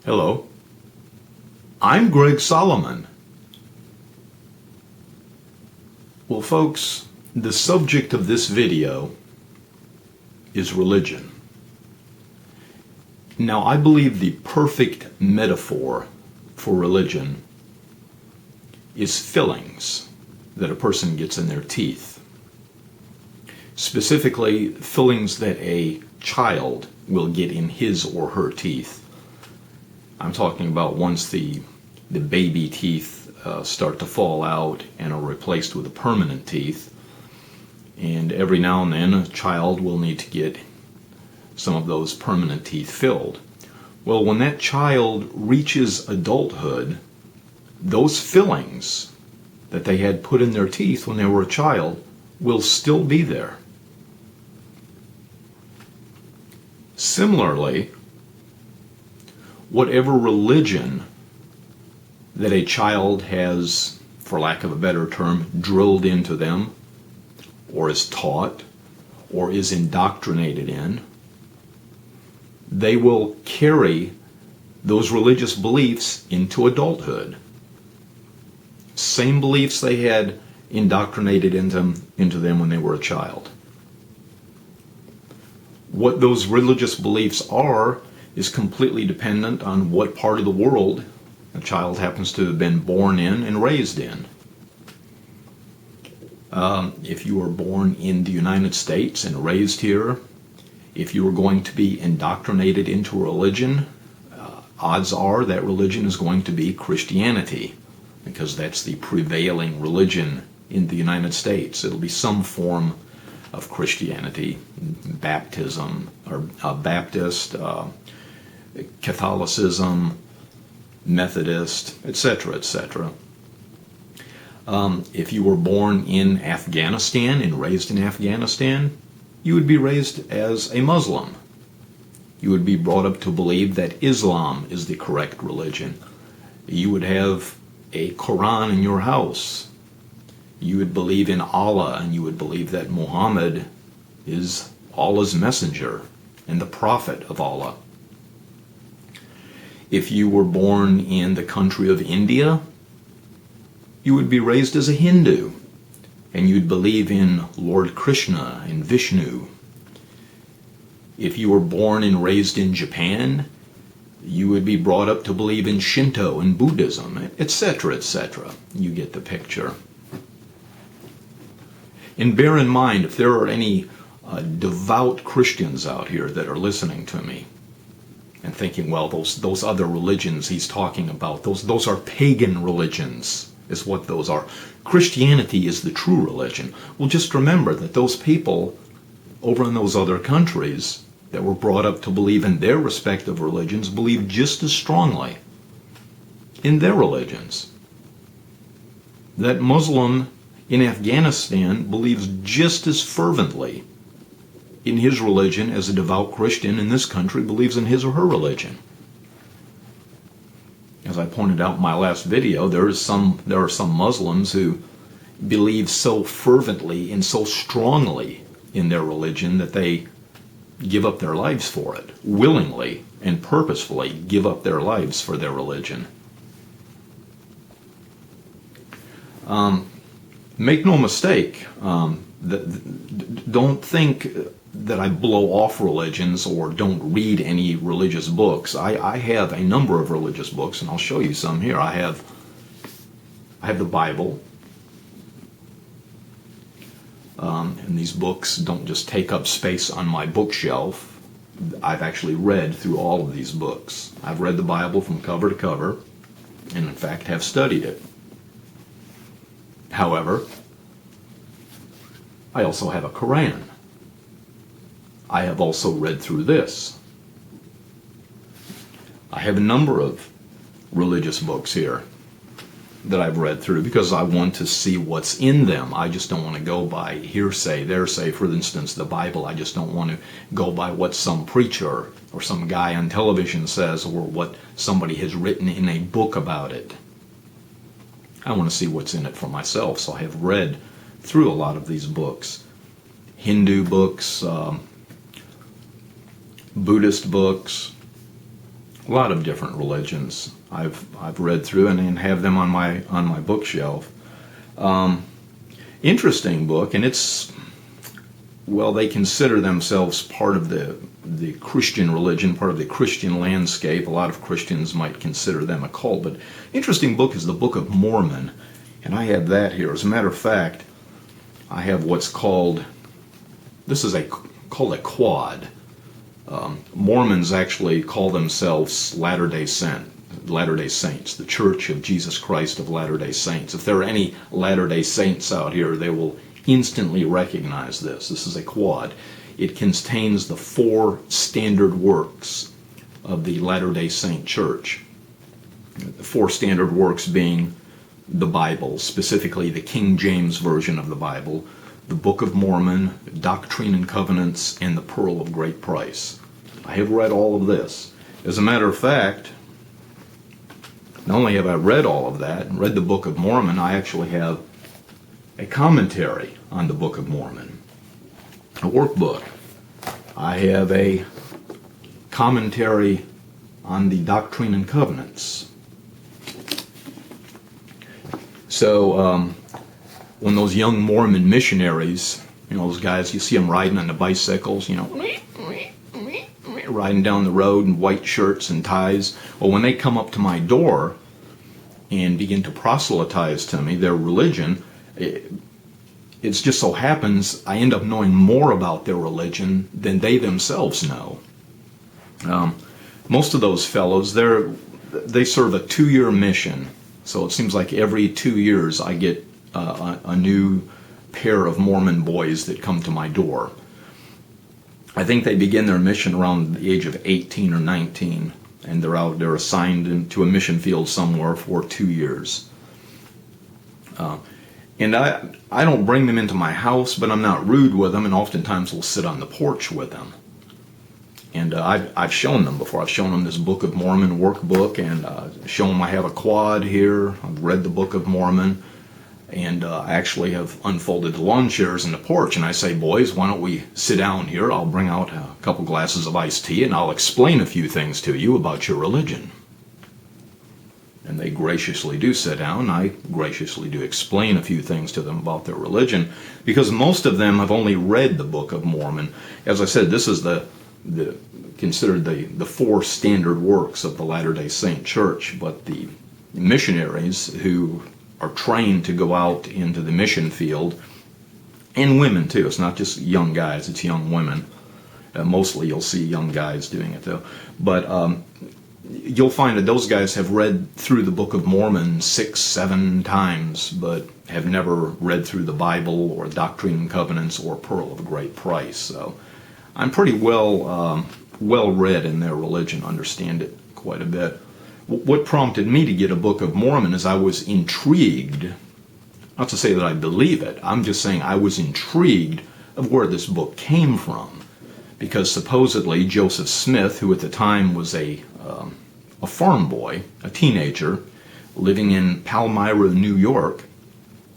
Hello, I'm GregSolomon. Well, folks, the subject of this video is religion. Now, I believe the perfect metaphor for religion is fillings that a person gets in their teeth. Specifically, fillings that a child will get in his or her teeth. I'm talking about once the baby teeth start to fall out and are replaced with the permanent teeth. And every now and then a child will need to get some of those permanent teeth filled. Well, when that child reaches adulthood, those fillings that they had put in their teeth when they were a child will still be there. Similarly, whatever religion that a child has, for lack of a better term, drilled into them, or is taught, or is indoctrinated in, they will carry those religious beliefs into adulthood. Same beliefs they had indoctrinated into them when they were a child. What those religious beliefs are is completely dependent on what part of the world a child happens to have been born in and raised in. If you were born in the United States and raised here, if you were going to be indoctrinated into a religion, odds are that religion is going to be Christianity, because that's the prevailing religion in the United States. It'll be some form of Christianity, baptism, or Baptist, Catholicism, Methodist, etc., etc. If you were born in Afghanistan and raised in Afghanistan, you would be raised as a Muslim. You would be brought up to believe that Islam is the correct religion. You would have a Quran in your house. You would believe in Allah, and you would believe that Muhammad is Allah's messenger and the prophet of Allah. If you were born in the country of India, you would be raised as a Hindu, and you'd believe in Lord Krishna and Vishnu. If you were born and raised in Japan, you would be brought up to believe in Shinto and Buddhism, etc., etc. You get the picture. And bear in mind, if there are any devout Christians out here that are listening to me and thinking, well, those other religions he's talking about, those are pagan religions, is what those are. Christianity is the true religion. Well, just remember that those people over in those other countries that were brought up to believe in their respective religions believe just as strongly in their religions. That Muslim in Afghanistan believes just as fervently in his religion as a devout Christian in this country believes in his or her religion. As I pointed out in my last video, there are some Muslims who believe so fervently and so strongly in their religion that they give up their lives for it, willingly and purposefully give up their lives for their religion. Make no mistake, don't think that I blow off religions or don't read any religious books. I have a number of religious books, and I'll show you some here. I have the Bible, and these books don't just take up space on my bookshelf. I've actually read through all of these books. I've read the Bible from cover to cover, and in fact have studied it. However, I also have a Quran. I have also read through this. I have a number of religious books here that I've read through because I want to see what's in them. I just don't want to go by hearsay, theresay. For instance, the Bible, I just don't want to go by what some preacher or some guy on television says or what somebody has written in a book about it. I want to see what's in it for myself, so I have read through a lot of these books. Hindu books, Buddhist books, A lot of different religions I've read through and have them on my bookshelf. Interesting book, and they consider themselves part of the Christian religion, part of the Christian landscape. A lot of Christians might consider them a cult, but interesting book is the Book of Mormon, and I have that here. As a matter of fact, I have what's called a quad. Mormons actually call themselves Latter-day Saints, the Church of Jesus Christ of Latter-day Saints. If there are any Latter-day Saints out here, they will instantly recognize this. This is a quad. It contains the 4 standard works of the Latter-day Saint Church. The 4 standard works being the Bible, specifically the King James Version of the Bible, the Book of Mormon, Doctrine and Covenants, and the Pearl of Great Price. I have read all of this. As a matter of fact, not only have I read all of that and read the Book of Mormon, I actually have a commentary on the Book of Mormon, a workbook. I have a commentary on the Doctrine and Covenants. So when those young Mormon missionaries, those guys, you see them riding on the bicycles, riding down the road in white shirts and ties. Well, when they come up to my door and begin to proselytize to me their religion, it just so happens I end up knowing more about their religion than they themselves know. Most of those fellows, they serve a 2-year mission. So it seems like every 2 years I get a new pair of Mormon boys that come to my door. I think they begin their mission around the age of 18 or 19, and they're assigned into a mission field somewhere for 2 years. And I don't bring them into my house, but I'm not rude with them, and oftentimes we'll sit on the porch with them. And I've shown them before. I've shown them this Book of Mormon workbook, and shown them I have a quad here. I've read the Book of Mormon, and I actually have unfolded the lawn chairs in the porch, and I say, boys, why don't we sit down here? I'll bring out a couple glasses of iced tea, and I'll explain a few things to you about your religion. And they graciously do sit down. I graciously do explain a few things to them about their religion, because most of them have only read the Book of Mormon. As I said, this is considered the 4 standard works of the Latter-day Saint Church, but the missionaries who are trained to go out into the mission field, and women too. It's not just young guys, it's young women. Mostly you'll see young guys doing it though. But you'll find that those guys have read through the Book of Mormon 6-7 times, but have never read through the Bible or Doctrine and Covenants or Pearl of Great Price. So I'm pretty well read in their religion, understand it quite a bit. What prompted me to get a Book of Mormon is I was intrigued, not to say that I believe it, I'm just saying I was intrigued of where this book came from. Because supposedly Joseph Smith, who at the time was a farm boy, a teenager, living in Palmyra, New York,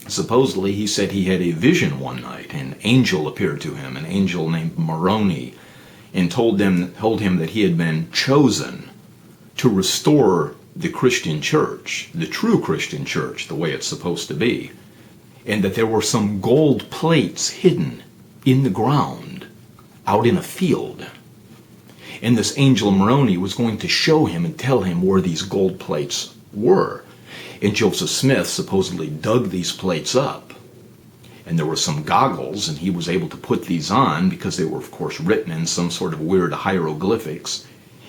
supposedly he said he had a vision one night. An angel appeared to him, an angel named Moroni, and told him that he had been chosen to restore the Christian church, the true Christian church, the way it's supposed to be, and that there were some gold plates hidden in the ground out in a field. And this angel Moroni was going to show him and tell him where these gold plates were. And Joseph Smith supposedly dug these plates up. And there were some goggles, and he was able to put these on because they were, of course, written in some sort of weird hieroglyphics.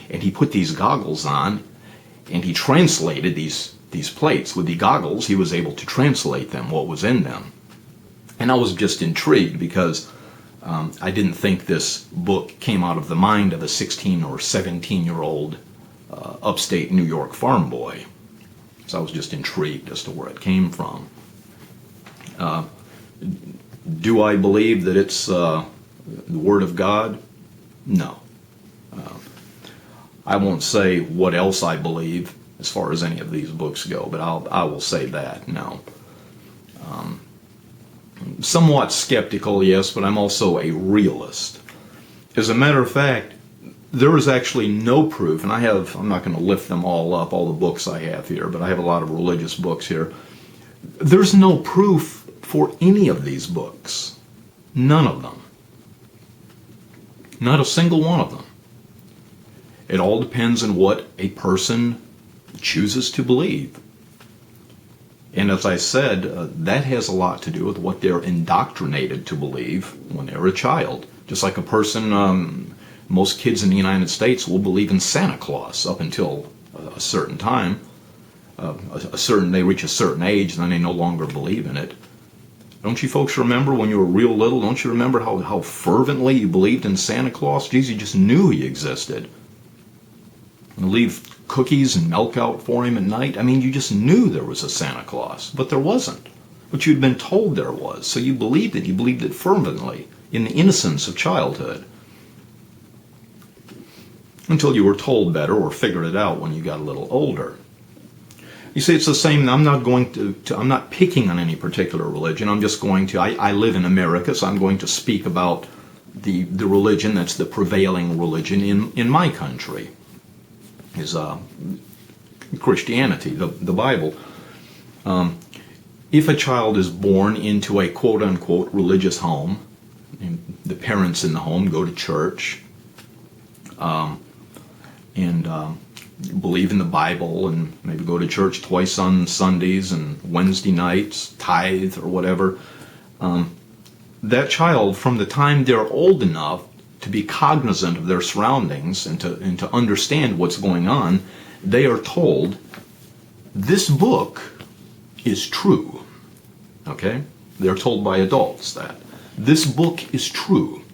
And he put these goggles on, and he translated these plates. With the goggles, he was able to translate them, what was in them. And I was just intrigued because I didn't think this book came out of the mind of a 16 or 17-year-old upstate New York farm boy. So I was just intrigued as to where it came from. Do I believe that it's the Word of God? No. I won't say what else I believe as far as any of these books go, but I will say that, no. Somewhat skeptical, yes, but I'm also a realist. As a matter of fact, there is actually no proof, and I'm not going to lift them all up, all the books I have here, but I have a lot of religious books here. There's no proof for any of these books. None of them. Not a single one of them. It all depends on what a person chooses to believe. And as I said, that has a lot to do with what they're indoctrinated to believe when they're a child. Just like a person, most kids in the United States will believe in Santa Claus up until a certain time. They reach a certain age, and then they no longer believe in it. Don't you folks remember when you were real little? Don't you remember how fervently you believed in Santa Claus? Geez, you just knew he existed. And leave cookies and milk out for him at night. I mean, you just knew there was a Santa Claus, but there wasn't. But you'd been told there was, so you believed it. You believed it fervently in the innocence of childhood. Until you were told better or figured it out when you got a little older. You see, it's the same. I'm not picking on any particular religion. I'm just going to, I live in America, so I'm going to speak about the religion that's the prevailing religion in my country, is Christianity, the Bible. If a child is born into a quote-unquote religious home, and the parents in the home go to church, and believe in the Bible and maybe go to church twice on Sundays and Wednesday nights, tithe or whatever, that child, from the time they're old enough to be cognizant of their surroundings and to understand what's going on, they are told, this book is true. Okay? They're told by adults that. This book is true.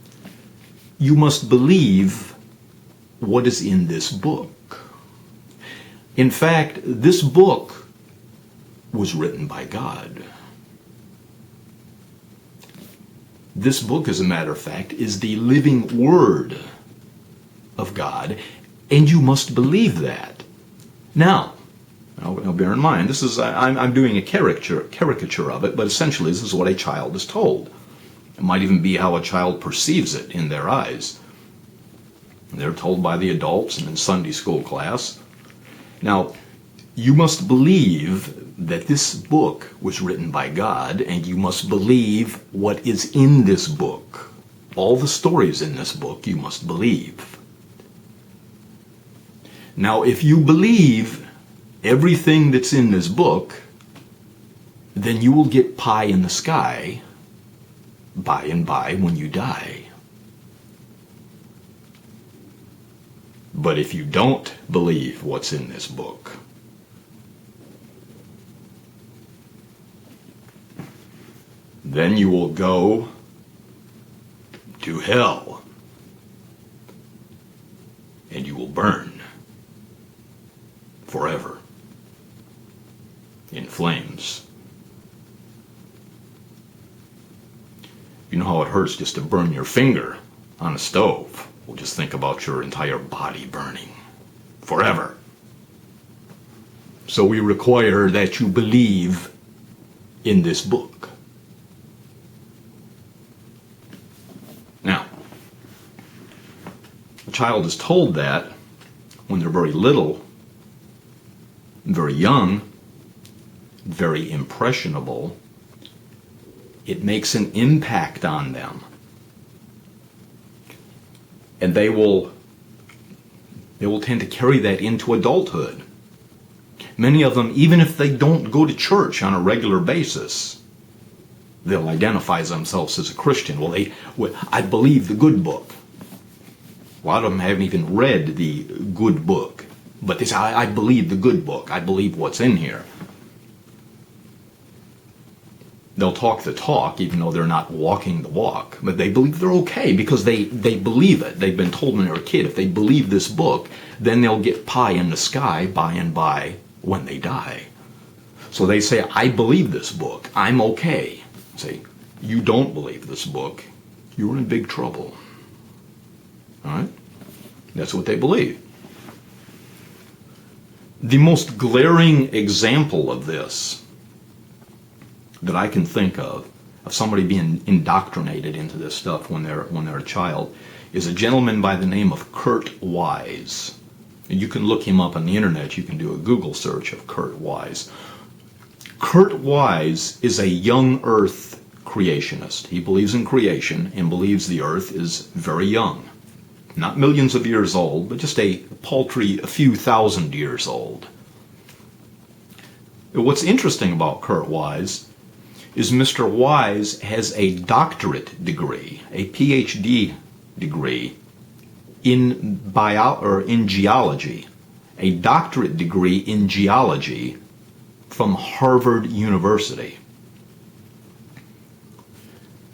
You must believe what is in this book. In fact, this book was written by God. This book, as a matter of fact, is the living Word of God, and you must believe that. Now bear in mind, this is I'm doing a caricature of it, but essentially this is what a child is told. It might even be how a child perceives it in their eyes. They're told by the adults and in Sunday school class. Now, you must believe that this book was written by God, and you must believe what is in this book. All the stories in this book you must believe. Now, if you believe everything that's in this book, then you will get pie in the sky by and by when you die. But if you don't believe what's in this book, then you will go to hell, and you will burn forever in flames. You know how it hurts just to burn your finger on a stove? Well, just think about your entire body burning forever. So we require that you believe in this book. Now, a child is told that when they're very little, very young, very impressionable. It makes an impact on them. And they will tend to carry that into adulthood. Many of them, even if they don't go to church on a regular basis, they'll identify themselves as a Christian. Well, I believe the good book. A lot of them haven't even read the good book. But they say, I believe the good book. I believe what's in here. They'll talk the talk, even though they're not walking the walk. But they believe they're okay because they believe it. They've been told when they're a kid, if they believe this book, then they'll get pie in the sky by and by when they die. So they say, I believe this book. I'm okay. Say, you don't believe this book. You're in big trouble. All right? That's what they believe. The most glaring example of this that I can think of somebody being indoctrinated into this stuff when they're a child, is a gentleman by the name of Kurt Wise. And you can look him up on the internet. You can do a Google search of Kurt Wise. Kurt Wise is a young earth creationist. He believes in creation and believes the earth is very young. Not millions of years old, but just a paltry a few thousand years old. What's interesting about Kurt Wise is Mr. Wise has a doctorate degree, a PhD degree in geology, a doctorate degree in geology from Harvard University.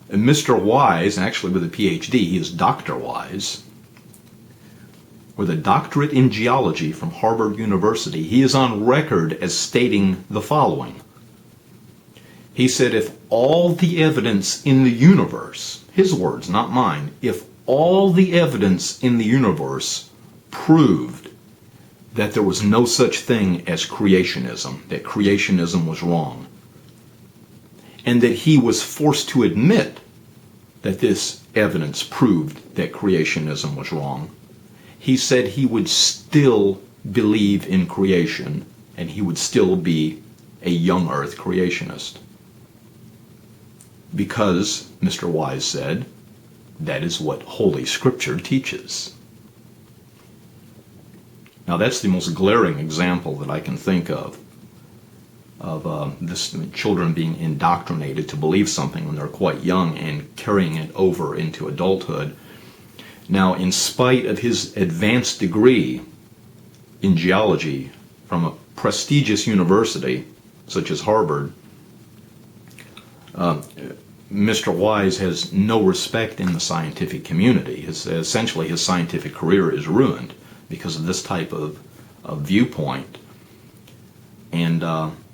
And Mr. Wise, actually with a PhD, he is Dr. Wise, with a doctorate in geology from Harvard University, he is on record as stating the following. He said, if all the evidence in the universe, his words, not mine, if all the evidence in the universe proved that there was no such thing as creationism, that creationism was wrong, and that he was forced to admit that this evidence proved that creationism was wrong, he said he would still believe in creation and he would still be a young earth creationist. Because, Mr. Wise said, that is what Holy Scripture teaches. Now that's the most glaring example that I can think of this children being indoctrinated to believe something when they're quite young and carrying it over into adulthood. Now, in spite of his advanced degree in geology from a prestigious university such as Harvard, Mr. Wise has no respect in the scientific community. Essentially, his scientific career is ruined because of this type of viewpoint. And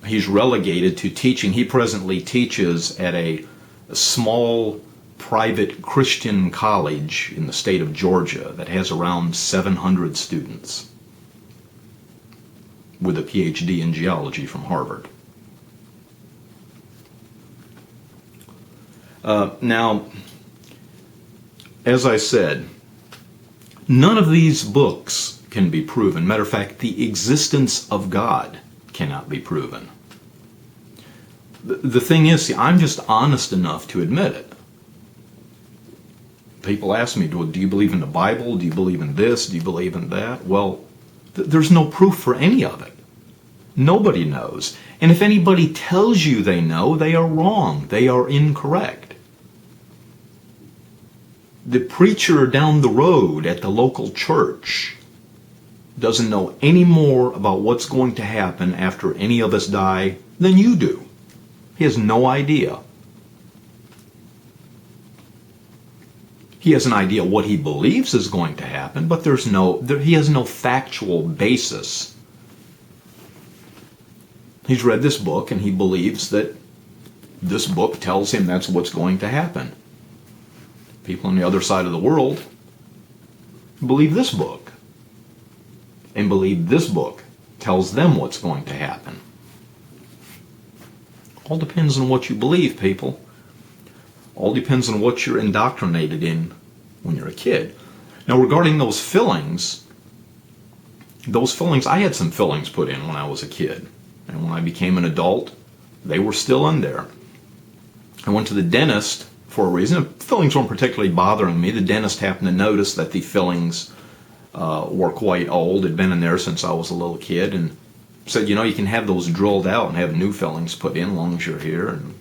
he's relegated to teaching. He presently teaches at a small private Christian college in the state of Georgia that has around 700 students with a PhD in geology from Harvard. Now, as I said, none of these books can be proven. Matter of fact, the existence of God cannot be proven. The thing is, see, I'm just honest enough to admit it. People ask me, do you believe in the Bible? Do you believe in this? Do you believe in that? Well, there's no proof for any of it. Nobody knows. And if anybody tells you they know, they are wrong. They are incorrect. The preacher down the road at the local church doesn't know any more about what's going to happen after any of us die than you do. He has no idea. He has an idea what he believes is going to happen, but he has no factual basis. He's read this book and he believes that this book tells him that's what's going to happen. People on the other side of the world believe this book and believe this book tells them what's going to happen. All depends on what you believe, people. All depends on what you're indoctrinated in when you're a kid. Now, regarding those fillings, I had some fillings put in when I was a kid. And when I became an adult, they were still in there. I went to the dentist for a reason. Fillings weren't particularly bothering me. The dentist happened to notice that the fillings were quite old, had been in there since I was a little kid, and said, you can have those drilled out and have new fillings put in as long as you're here. And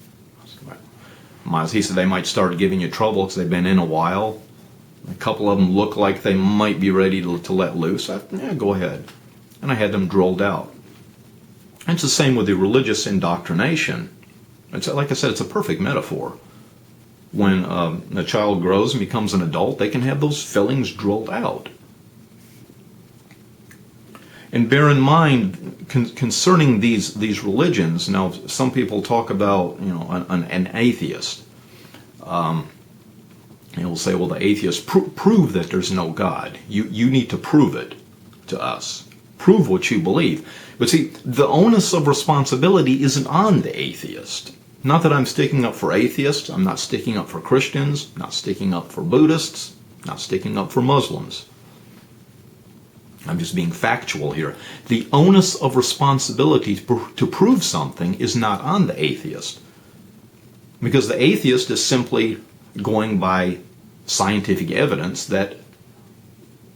he said they might start giving you trouble because they've been in a while. A couple of them look like they might be ready to let loose. Go ahead. And I had them drilled out. And it's the same with the religious indoctrination. It's like I said, it's a perfect metaphor. When a child grows and becomes an adult, they can have those fillings drilled out. And bear in mind, concerning these religions, now some people talk about an atheist. They'll say, well, the atheists prove that there's no God. You need to prove it to us. Prove what you believe. But see, the onus of responsibility isn't on the atheist. Not that I'm sticking up for atheists. I'm not sticking up for Christians. Not sticking up for Buddhists. Not sticking up for Muslims. I'm just being factual here. The onus of responsibility to prove something is not on the atheist. Because the atheist is simply going by scientific evidence that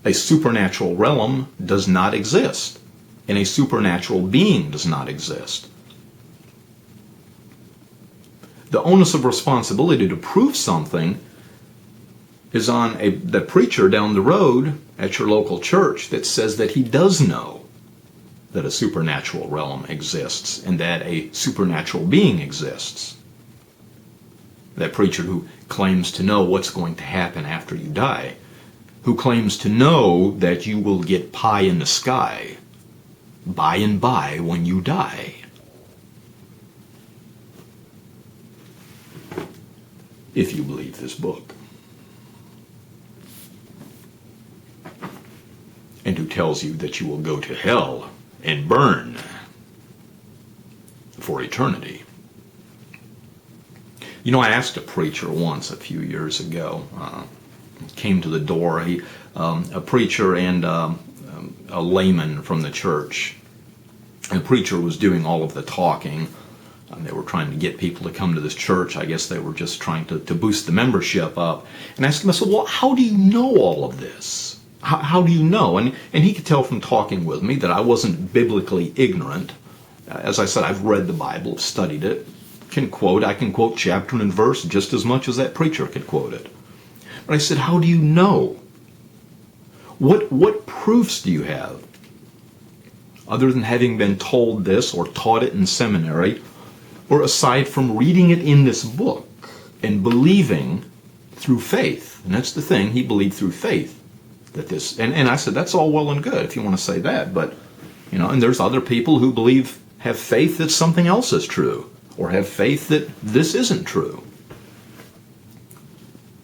a supernatural realm does not exist, and a supernatural being does not exist. The onus of responsibility to prove something is on the preacher down the road at your local church that says that he does know that a supernatural realm exists and that a supernatural being exists. That preacher who claims to know what's going to happen after you die, who claims to know that you will get pie in the sky by and by when you die. If you believe this book. And who tells you that you will go to hell and burn for eternity. You know, I asked a preacher once a few years ago, came to the door, a preacher and a layman from the church. And the preacher was doing all of the talking. They were trying to get people to come to this church. I guess they were just trying to boost the membership up. And I asked him, I said, well, how do you know all of this? How do you know? And he could tell from talking with me that I wasn't biblically ignorant. As I said, I've read the Bible, studied it, I can quote chapter and verse just as much as that preacher could quote it. But I said, how do you know? What proofs do you have? Other than having been told this or taught it in seminary, or aside from reading it in this book and believing through faith. And that's the thing, he believed through faith. That this, and I said, that's all well and good if you want to say that, but, you know, and there's other people who have faith that something else is true, or have faith that this isn't true.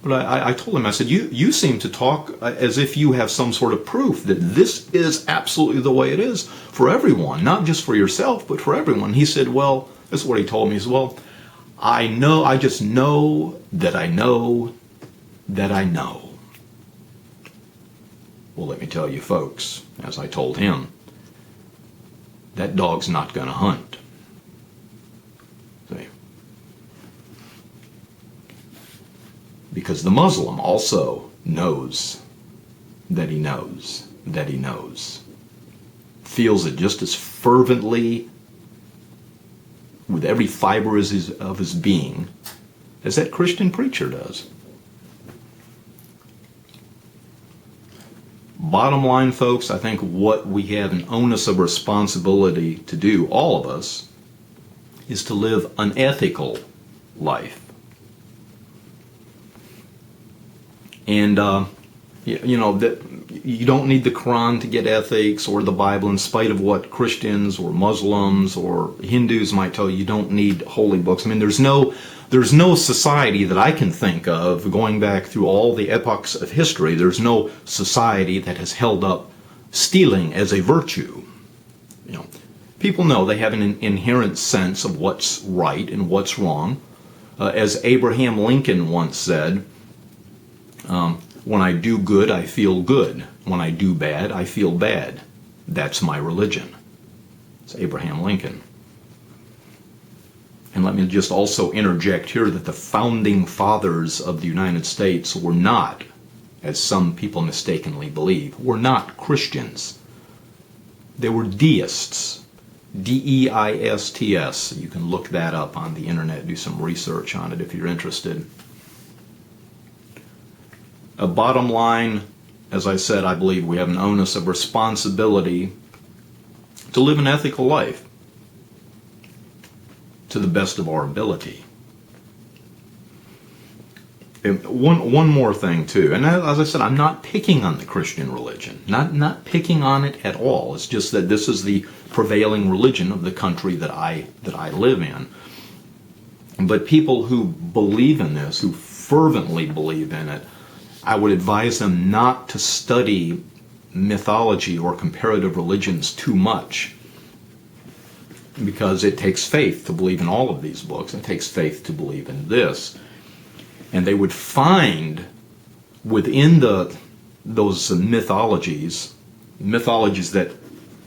But I told him, I said, you seem to talk as if you have some sort of proof that this is absolutely the way it is for everyone, not just for yourself, but for everyone. He said, well, this is what he told me. He said, well, I just know that I know that I know. Well, let me tell you, folks, as I told him, that dog's not going to hunt. See? Because the Muslim also knows that he knows that he knows. Feels it just as fervently with every fiber of his being as that Christian preacher does. Bottom line, folks, I think what we have an onus of responsibility to do, all of us, is to live an ethical life. And, you know, that you don't need the Quran to get ethics or the Bible, in spite of what Christians or Muslims or Hindus might tell you. You don't need holy books. I mean, there's no society that I can think of, going back through all the epochs of history, there's no society that has held up stealing as a virtue. You know, people know they have an inherent sense of what's right and what's wrong. As Abraham Lincoln once said, when I do good, I feel good. When I do bad, I feel bad. That's my religion. It's Abraham Lincoln. And let me just also interject here that the founding fathers of the United States were not, as some people mistakenly believe, were not Christians. They were deists. D-E-I-S-T-S. You can look that up on the internet, do some research on it if you're interested. A bottom line, as I said, I believe we have an onus of responsibility to live an ethical life to the best of our ability. And one more thing too, and as I said, I'm not picking on the Christian religion, not picking on it at all. It's just that this is the prevailing religion of the country that I live in. But people who believe in this, who fervently believe in it, I would advise them not to study mythology or comparative religions too much, because it takes faith to believe in all of these books. It takes faith to believe in this. And they would find within those mythologies that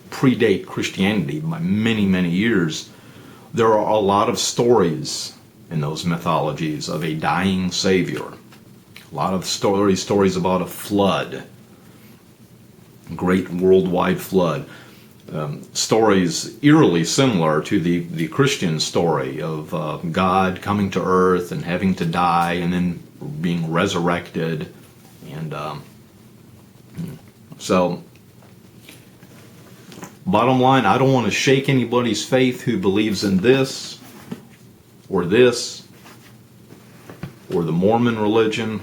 predate Christianity by many, many years, there are a lot of stories in those mythologies of a dying Savior. A lot of stories about a flood, great worldwide flood. Stories eerily similar to the Christian story of God coming to earth and having to die and then being resurrected. And so, bottom line, I don't want to shake anybody's faith who believes in this, or the Mormon religion.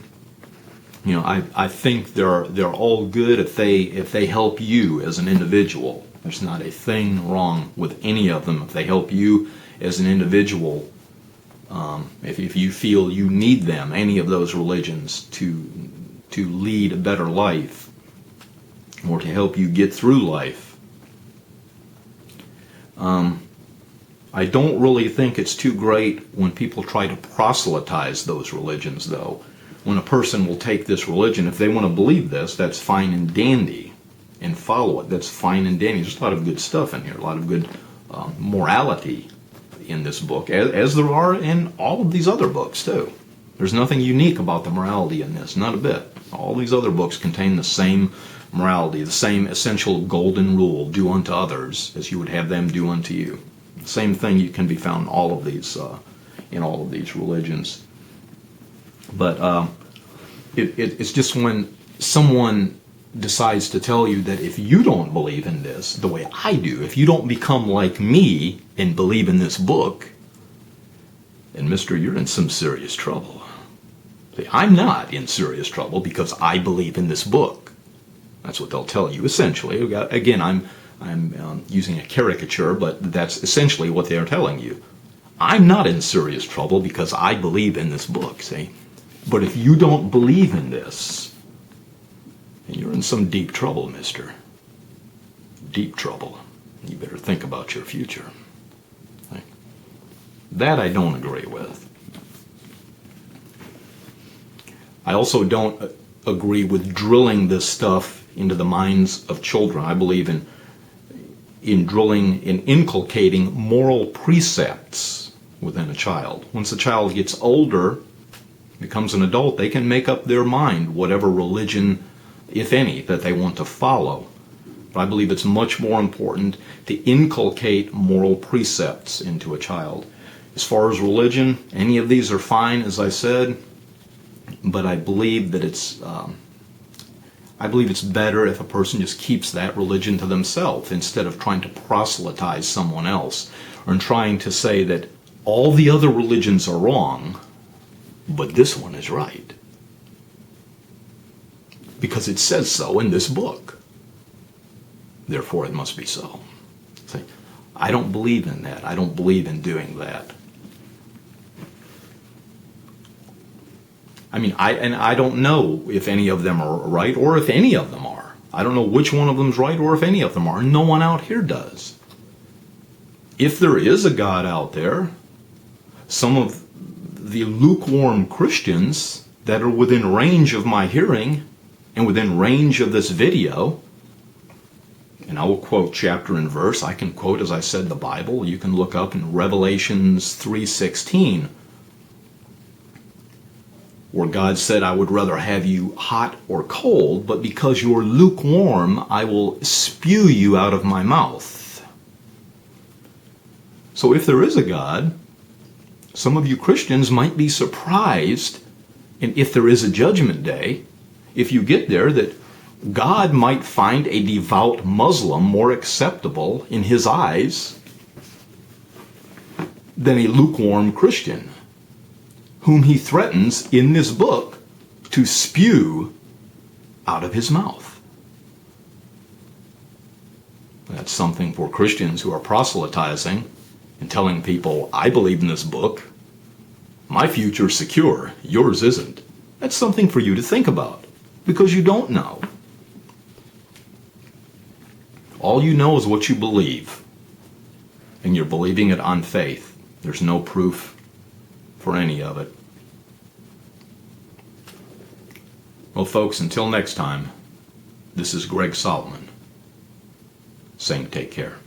You know, I think they're all good if they help you as an individual. There's not a thing wrong with any of them if they help you as an individual. If you feel you need them, any of those religions to lead a better life or to help you get through life. I don't really think it's too great when people try to proselytize those religions, though. When a person will take this religion, if they want to believe this, that's fine and dandy, and follow it. That's fine and dandy. There's a lot of good stuff in here, a lot of good morality in this book, as there are in all of these other books, too. There's nothing unique about the morality in this, not a bit. All these other books contain the same morality, the same essential golden rule, do unto others as you would have them do unto you. The same thing you can be found in all of these religions. But it's just when someone decides to tell you that if you don't believe in this the way I do, if you don't become like me and believe in this book, then mister, you're in some serious trouble. See, I'm not in serious trouble because I believe in this book. That's what they'll tell you, essentially. Again, I'm using a caricature, but that's essentially what they're telling you. I'm not in serious trouble because I believe in this book, see? But if you don't believe in this, then you're in some deep trouble, mister. Deep trouble. You better think about your future. That I don't agree with. I also don't agree with drilling this stuff into the minds of children. I believe in drilling, in inculcating moral precepts within a child. Once a child gets older, becomes an adult, they can make up their mind whatever religion, if any, that they want to follow. But I believe it's much more important to inculcate moral precepts into a child. As far as religion, any of these are fine, as I said, but I believe that it's better if a person just keeps that religion to themselves instead of trying to proselytize someone else or trying to say that all the other religions are wrong, but this one is right. Because it says so in this book. Therefore, it must be so. See, I don't believe in that. I don't believe in doing that. I mean, I don't know if any of them are right or if any of them are. I don't know which one of them is right or if any of them are. No one out here does. If there is a God out there, some of the lukewarm Christians that are within range of my hearing and within range of this video, and I will quote chapter and verse. I can quote, as I said, the Bible. You can look up in Revelations 3:16, where God said, I would rather have you hot or cold, but because you're lukewarm, I will spew you out of my mouth. So if there is a God, some of you Christians might be surprised, and if there is a judgment day, if you get there, that God might find a devout Muslim more acceptable in his eyes than a lukewarm Christian, whom he threatens in this book to spew out of his mouth. That's something for Christians who are proselytizing and telling people, I believe in this book, my future's secure, yours isn't. That's something for you to think about, because you don't know. All you know is what you believe, and you're believing it on faith. There's no proof for any of it. Well, folks, until next time, this is Greg Solomon saying take care.